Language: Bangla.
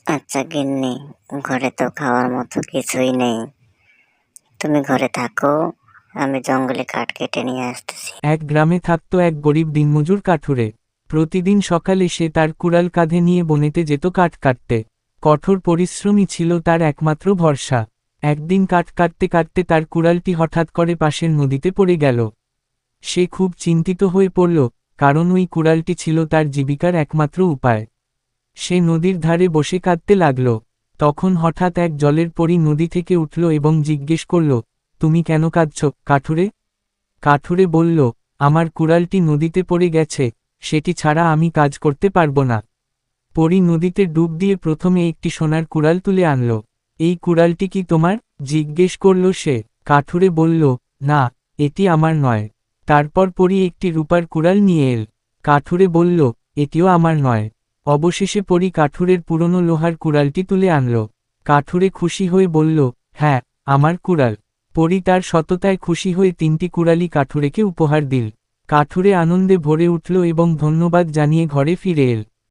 আচ্ছা গিন্নি, ঘরে তো খাওয়ার মতো কিছুই নেই, তুমি ঘরে থাকো, আমি জঙ্গলে কাঠ কেটে নিয়ে আসতেছি। এক গ্রামে থাকত এক গরিব দিনমজুর কাঠুরে। প্রতিদিন সকালে সে তার কুড়াল কাঁধে নিয়ে বনেতে যেত কাঠ কাটতে। কঠোর পরিশ্রমই ছিল তার একমাত্র ভরসা। একদিন কাঠ কাটতে কাটতে তার কুড়ালটি হঠাৎ করে পাশের নদীতে পড়ে গেল। সে খুব চিন্তিত হয়ে পড়ল, কারণ ওই কুড়ালটি ছিল তার জীবিকার একমাত্র উপায়। সে নদীর ধারে বসে কাঁদতে লাগল। তখন হঠাৎ এক জলের পরী নদী থেকে উঠল এবং জিজ্ঞেস করল, তুমি কেন কাঁদছ, কাঠুরে? কাঠুরে বলল, আমার কুড়ালটি নদীতে পড়ে গেছে, সেটি ছাড়া আমি কাজ করতে পারবো না। পরী নদীতে ডুব দিয়ে প্রথমে একটি সোনার কুড়াল তুলে আনল। এই কুড়ালটি কি তোমার? জিজ্ঞেস করল সে। কাঠুরে বলল, না, এটি আমার নয়। তারপর পরী একটি রূপার কুড়াল নিয়ে এল। কাঠুরে বলল, এটিও আমার নয়। অবশেষে পরী কাঠুরের পুরনো লোহার কুড়ালটি তুলে আনল। কাঠুরে খুশি হয়ে বলল, হ্যাঁ, আমার কুড়াল। পরী তার সততায় খুশি হয়ে 3টি কুড়ালি কাঠুরেকে উপহার দিল। কাঠুরে আনন্দে ভরে উঠল এবং ধন্যবাদ জানিয়ে ঘরে ফিরে এল।